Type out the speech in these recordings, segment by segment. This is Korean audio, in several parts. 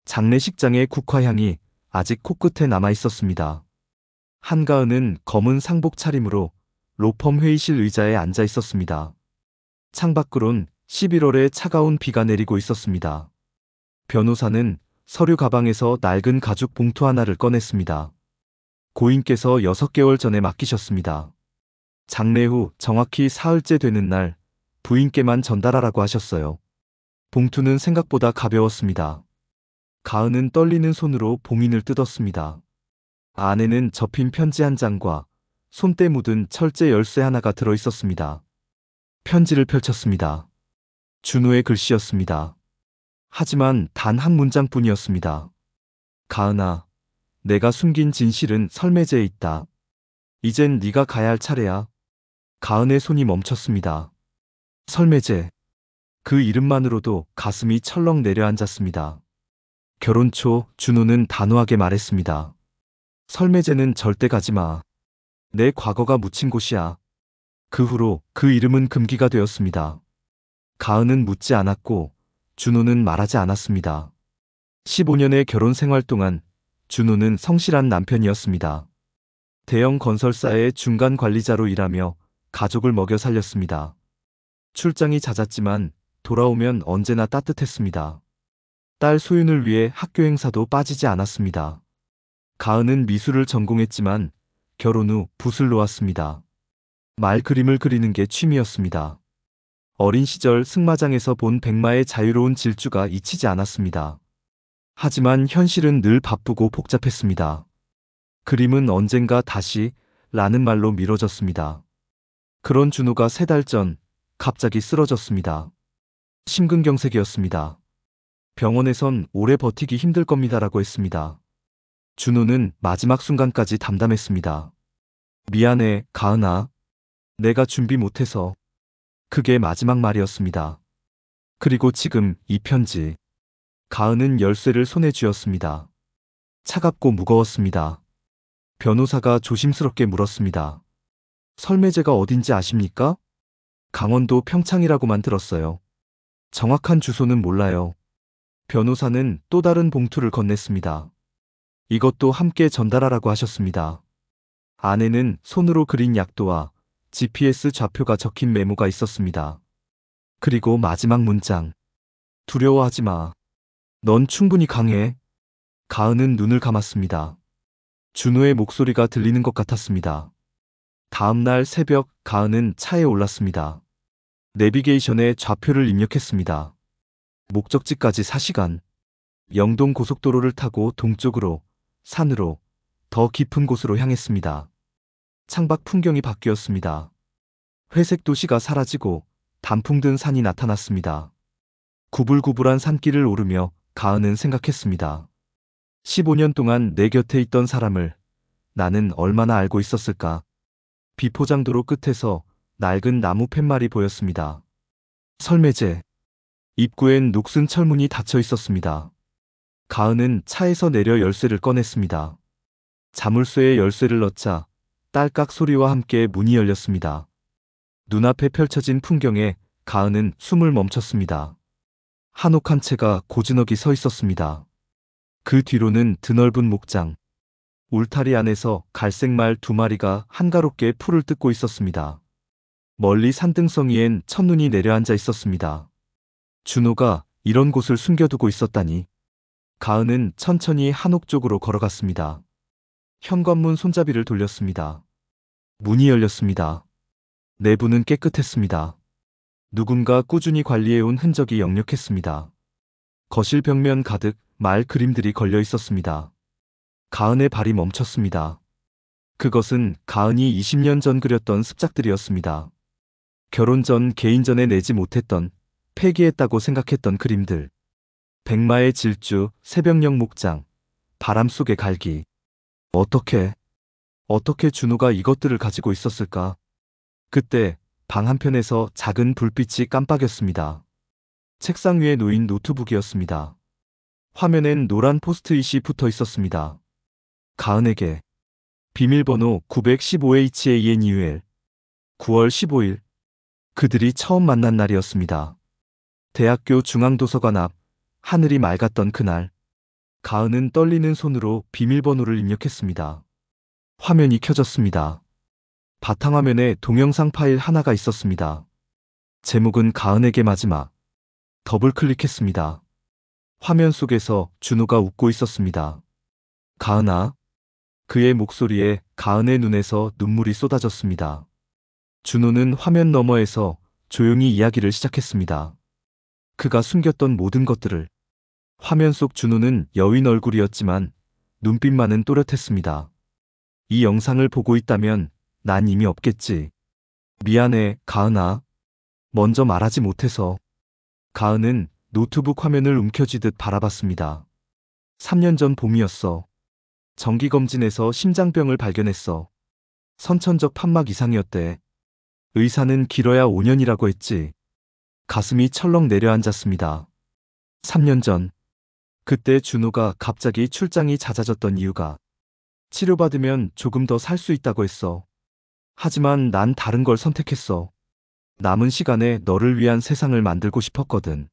장례식장의 국화향이 아직 코끝에 남아 있었습니다. 한가은은 검은 상복 차림으로 로펌 회의실 의자에 앉아 있었습니다. 창밖으론 11월에 차가운 비가 내리고 있었습니다. 변호사는 서류 가방에서 낡은 가죽 봉투 하나를 꺼냈습니다. 고인께서 6개월 전에 맡기셨습니다. 장례 후 정확히 사흘째 되는 날 부인께만 전달하라고 하셨어요. 봉투는 생각보다 가벼웠습니다. 가은은 떨리는 손으로 봉인을 뜯었습니다. 안에는 접힌 편지 한 장과 손때 묻은 철제 열쇠 하나가 들어 있었습니다. 편지를 펼쳤습니다. 준호의 글씨였습니다. 하지만 단 한 문장뿐이었습니다. 가은아, 내가 숨긴 진실은 설매제에 있다. 이젠 네가 가야 할 차례야. 가은의 손이 멈췄습니다. 설매제. 그 이름만으로도 가슴이 철렁 내려앉았습니다. 결혼 초 준호는 단호하게 말했습니다. 설매제는 절대 가지 마. 내 과거가 묻힌 곳이야. 그 후로 그 이름은 금기가 되었습니다. 가은은 묻지 않았고 준호는 말하지 않았습니다. 15년의 결혼 생활 동안 준호는 성실한 남편이었습니다. 대형 건설사의 중간 관리자로 일하며 가족을 먹여 살렸습니다. 출장이 잦았지만 돌아오면 언제나 따뜻했습니다. 딸 소윤을 위해 학교 행사도 빠지지 않았습니다. 가은은 미술을 전공했지만 결혼 후 붓을 놓았습니다. 말 그림을 그리는 게 취미였습니다. 어린 시절 승마장에서 본 백마의 자유로운 질주가 잊히지 않았습니다. 하지만 현실은 늘 바쁘고 복잡했습니다. 그림은 언젠가 다시 라는 말로 미뤄졌습니다. 그런 준호가 3달 전 갑자기 쓰러졌습니다. 심근경색이었습니다. 병원에선 오래 버티기 힘들 겁니다라고 했습니다. 준호는 마지막 순간까지 담담했습니다. 미안해, 가은아. 내가 준비 못해서. 그게 마지막 말이었습니다. 그리고 지금 이 편지. 가은은 열쇠를 손에 쥐었습니다. 차갑고 무거웠습니다. 변호사가 조심스럽게 물었습니다. 설매제가 어딘지 아십니까? 강원도 평창이라고만 들었어요. 정확한 주소는 몰라요. 변호사는 또 다른 봉투를 건넸습니다. 이것도 함께 전달하라고 하셨습니다. 안에는 손으로 그린 약도와 GPS 좌표가 적힌 메모가 있었습니다. 그리고 마지막 문장. 두려워하지 마. 넌 충분히 강해. 가은은 눈을 감았습니다. 준호의 목소리가 들리는 것 같았습니다. 다음 날 새벽 가은은 차에 올랐습니다. 내비게이션에 좌표를 입력했습니다. 목적지까지 4시간. 영동 고속도로를 타고 동쪽으로, 산으로, 더 깊은 곳으로 향했습니다. 창밖 풍경이 바뀌었습니다. 회색 도시가 사라지고 단풍 든 산이 나타났습니다. 구불구불한 산길을 오르며 가은은 생각했습니다. 15년 동안 내 곁에 있던 사람을 나는 얼마나 알고 있었을까. 비포장도로 끝에서 낡은 나무 팻말이 보였습니다. 설매제. 입구엔 녹슨 철문이 닫혀 있었습니다. 가은은 차에서 내려 열쇠를 꺼냈습니다. 자물쇠에 열쇠를 넣자 딸깍 소리와 함께 문이 열렸습니다. 눈앞에 펼쳐진 풍경에 가은은 숨을 멈췄습니다. 한옥 한 채가 고즈넉이 서 있었습니다. 그 뒤로는 드넓은 목장. 울타리 안에서 갈색말 2마리가 한가롭게 풀을 뜯고 있었습니다. 멀리 산등성이엔 첫눈이 내려앉아 있었습니다. 준호가 이런 곳을 숨겨두고 있었다니. 가은은 천천히 한옥 쪽으로 걸어갔습니다. 현관문 손잡이를 돌렸습니다. 문이 열렸습니다. 내부는 깨끗했습니다. 누군가 꾸준히 관리해온 흔적이 역력했습니다. 거실 벽면 가득 말 그림들이 걸려 있었습니다. 가은의 발이 멈췄습니다. 그것은 가은이 20년 전 그렸던 습작들이었습니다. 결혼 전 개인전에 내지 못했던, 폐기했다고 생각했던 그림들. 백마의 질주, 새벽녘 목장, 바람 속의 갈기. 어떻게 준호가 이것들을 가지고 있었을까? 그때 방 한편에서 작은 불빛이 깜빡였습니다. 책상 위에 놓인 노트북이었습니다. 화면엔 노란 포스트잇이 붙어 있었습니다. 가은에게. 비밀번호 915HANEUL. 9월 15일. 그들이 처음 만난 날이었습니다. 대학교 중앙도서관 앞, 하늘이 맑았던 그날. 가은은 떨리는 손으로 비밀번호를 입력했습니다. 화면이 켜졌습니다. 바탕화면에 동영상 파일 하나가 있었습니다. 제목은 가은에게 마지막. 더블 클릭했습니다. 화면 속에서 준호가 웃고 있었습니다. 가은아. 그의 목소리에 가은의 눈에서 눈물이 쏟아졌습니다. 준호는 화면 너머에서 조용히 이야기를 시작했습니다. 그가 숨겼던 모든 것들을. 화면 속 준호는 여인 얼굴이었지만 눈빛만은 또렷했습니다. 이 영상을 보고 있다면 난 이미 없겠지. 미안해, 가은아. 먼저 말하지 못해서. 가은은 노트북 화면을 움켜쥐듯 바라봤습니다. 3년 전 봄이었어. 정기검진에서 심장병을 발견했어. 선천적 판막 이상이었대. 의사는 길어야 5년이라고 했지. 가슴이 철렁 내려앉았습니다. 3년 전. 그때 준호가 갑자기 출장이 잦아졌던 이유가 치료받으면 조금 더 살 수 있다고 했어. 하지만 난 다른 걸 선택했어. 남은 시간에 너를 위한 세상을 만들고 싶었거든.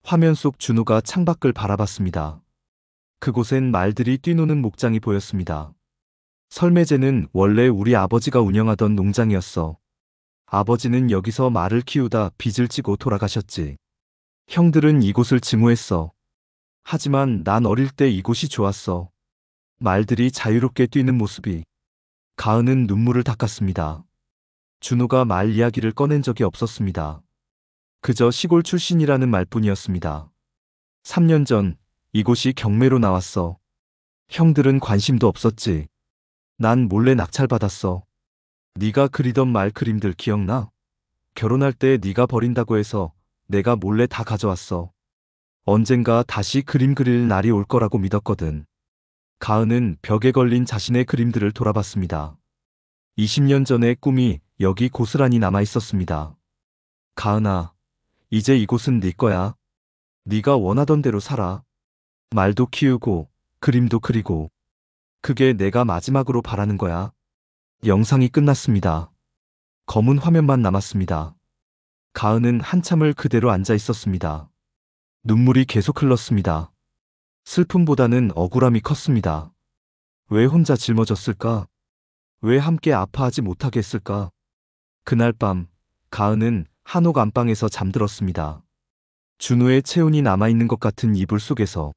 화면 속 준호가 창밖을 바라봤습니다. 그곳엔 말들이 뛰노는 목장이 보였습니다. 설매제는 원래 우리 아버지가 운영하던 농장이었어. 아버지는 여기서 말을 키우다 빚을 지고 돌아가셨지. 형들은 이곳을 증오했어. 하지만 난 어릴 때 이곳이 좋았어. 말들이 자유롭게 뛰는 모습이. 가은은 눈물을 닦았습니다. 준호가 말 이야기를 꺼낸 적이 없었습니다. 그저 시골 출신이라는 말뿐이었습니다. 3년 전 이곳이 경매로 나왔어. 형들은 관심도 없었지. 난 몰래 낙찰받았어. 네가 그리던 말 그림들 기억나? 결혼할 때 네가 버린다고 해서 내가 몰래 다 가져왔어. 언젠가 다시 그림 그릴 날이 올 거라고 믿었거든. 가은은 벽에 걸린 자신의 그림들을 돌아봤습니다. 20년 전의 꿈이 여기 고스란히 남아 있었습니다. 가은아, 이제 이곳은 네 거야. 네가 원하던 대로 살아. 말도 키우고 그림도 그리고. 그게 내가 마지막으로 바라는 거야. 영상이 끝났습니다. 검은 화면만 남았습니다. 가은은 한참을 그대로 앉아 있었습니다. 눈물이 계속 흘렀습니다. 슬픔보다는 억울함이 컸습니다. 왜 혼자 짊어졌을까? 왜 함께 아파하지 못하게 했을까? 그날 밤, 가은은 한옥 안방에서 잠들었습니다. 준호의 체온이 남아있는 것 같은 이불 속에서.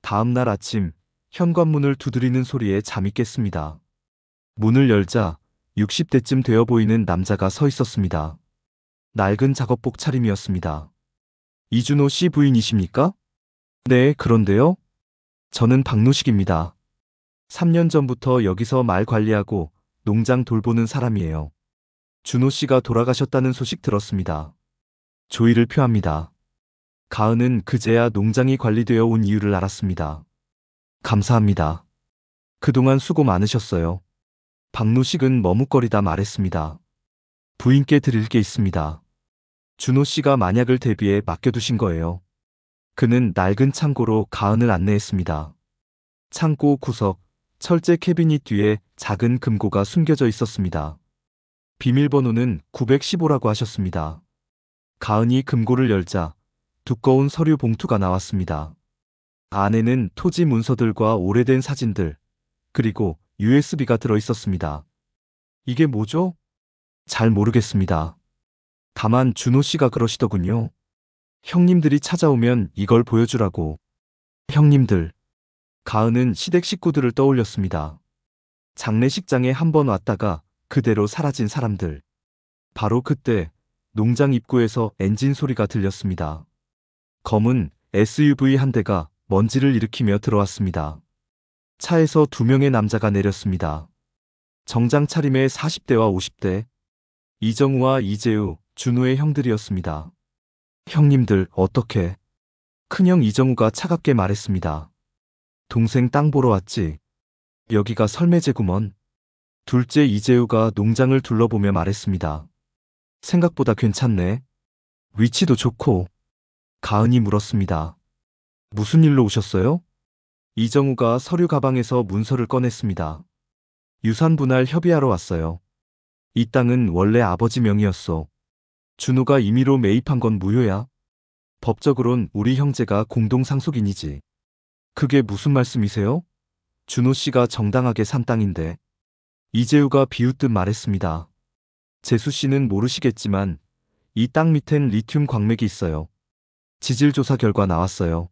다음 날 아침, 현관문을 두드리는 소리에 잠이 깼습니다. 문을 열자 60대쯤 되어 보이는 남자가 서 있었습니다. 낡은 작업복 차림이었습니다. 이준호 씨 부인이십니까? 네, 그런데요. 저는 박노식입니다. 3년 전부터 여기서 말 관리하고 농장 돌보는 사람이에요. 준호 씨가 돌아가셨다는 소식 들었습니다. 조의를 표합니다. 가은은 그제야 농장이 관리되어 온 이유를 알았습니다. 감사합니다. 그동안 수고 많으셨어요. 박노식은 머뭇거리다 말했습니다. 부인께 드릴 게 있습니다. 준호 씨가 만약을 대비해 맡겨두신 거예요. 그는 낡은 창고로 가은을 안내했습니다. 창고 구석, 철제 캐비닛 뒤에 작은 금고가 숨겨져 있었습니다. 비밀번호는 915라고 하셨습니다. 가은이 금고를 열자 두꺼운 서류 봉투가 나왔습니다. 안에는 토지 문서들과 오래된 사진들, 그리고 USB가 들어 있었습니다. 이게 뭐죠? 잘 모르겠습니다. 다만 준호 씨가 그러시더군요. 형님들이 찾아오면 이걸 보여주라고. 형님들. 가은은 시댁 식구들을 떠올렸습니다. 장례식장에 한번 왔다가 그대로 사라진 사람들. 바로 그때 농장 입구에서 엔진 소리가 들렸습니다. 검은 SUV 한 대가 먼지를 일으키며 들어왔습니다. 차에서 2명의 남자가 내렸습니다. 정장 차림의 40대와 50대. 이정우와 이재우, 준호의 형들이었습니다. 형님들, 어떻게? 큰형 이정우가 차갑게 말했습니다. 동생 땅 보러 왔지. 여기가 설매제구먼. 둘째 이재우가 농장을 둘러보며 말했습니다. 생각보다 괜찮네. 위치도 좋고. 가은이 물었습니다. 무슨 일로 오셨어요? 이정우가 서류 가방에서 문서를 꺼냈습니다. 유산 분할 협의하러 왔어요. 이 땅은 원래 아버지 명의였어. 준호가 임의로 매입한 건 무효야. 법적으론 우리 형제가 공동 상속인이지. 그게 무슨 말씀이세요? 준호 씨가 정당하게 산 땅인데. 이재우가 비웃듯 말했습니다. 재수 씨는 모르시겠지만 이 땅 밑엔 리튬 광맥이 있어요. 지질 조사 결과 나왔어요.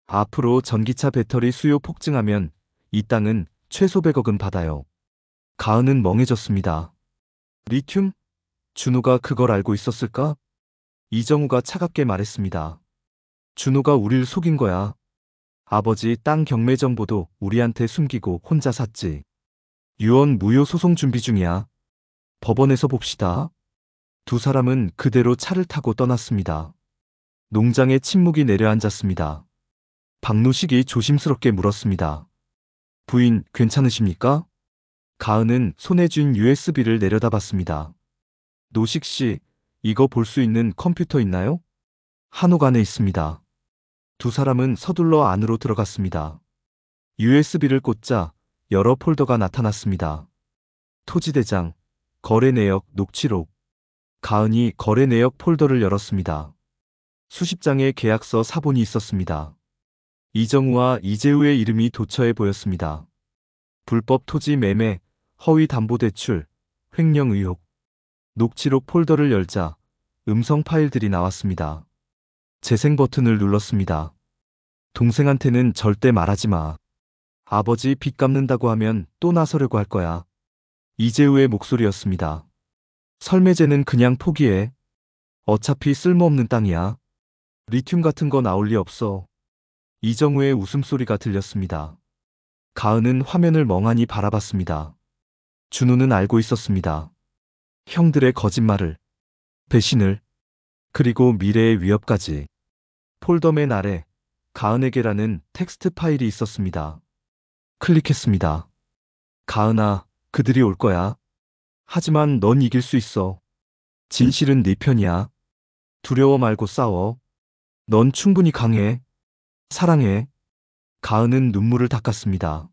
앞으로 전기차 배터리 수요 폭증하면 이 땅은 최소 100억은 받아요. 가은은 멍해졌습니다. 리튬? 준호가 그걸 알고 있었을까? 이정우가 차갑게 말했습니다. 준호가 우릴 속인 거야. 아버지 땅 경매 정보도 우리한테 숨기고 혼자 샀지. 유언 무효 소송 준비 중이야. 법원에서 봅시다. 두 사람은 그대로 차를 타고 떠났습니다. 농장에 침묵이 내려앉았습니다. 박노식이 조심스럽게 물었습니다. 부인, 괜찮으십니까? 가은은 손에 쥔 USB를 내려다봤습니다. 노식 씨, 이거 볼 수 있는 컴퓨터 있나요? 한옥 안에 있습니다. 두 사람은 서둘러 안으로 들어갔습니다. USB를 꽂자 여러 폴더가 나타났습니다. 토지대장, 거래내역, 녹취록. 가은이 거래내역 폴더를 열었습니다. 수십 장의 계약서 사본이 있었습니다. 이정우와 이재우의 이름이 도처에 보였습니다. 불법 토지 매매, 허위 담보대출, 횡령 의혹. 녹취록 폴더를 열자 음성 파일들이 나왔습니다. 재생 버튼을 눌렀습니다. 동생한테는 절대 말하지 마. 아버지 빚 갚는다고 하면 또 나서려고 할 거야. 이재우의 목소리였습니다. 설매제는 그냥 포기해. 어차피 쓸모없는 땅이야. 리튬 같은 거 나올 리 없어. 이정우의 웃음소리가 들렸습니다. 가은은 화면을 멍하니 바라봤습니다. 준호는 알고 있었습니다. 형들의 거짓말을, 배신을, 그리고 미래의 위협까지. 폴더 맨 아래 가은에게라는 텍스트 파일이 있었습니다. 클릭했습니다. 가은아, 그들이 올 거야. 하지만 넌 이길 수 있어. 진실은 네 편이야. 두려워 말고 싸워. 넌 충분히 강해. 사랑해. 가은은 눈물을 닦았습니다.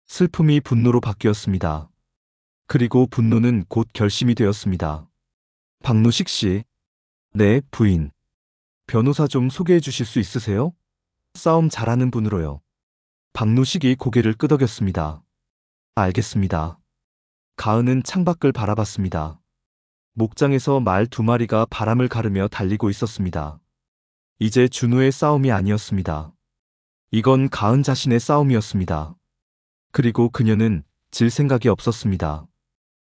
슬픔이 분노로 바뀌었습니다. 그리고 분노는 곧 결심이 되었습니다. 박노식 씨. 네, 부인. 변호사 좀 소개해 주실 수 있으세요? 싸움 잘하는 분으로요. 박노식이 고개를 끄덕였습니다. 알겠습니다. 가은은 창밖을 바라봤습니다. 목장에서 말 2마리가 바람을 가르며 달리고 있었습니다. 이제 준호의 싸움이 아니었습니다. 이건 가은 자신의 싸움이었습니다. 그리고 그녀는 질 생각이 없었습니다.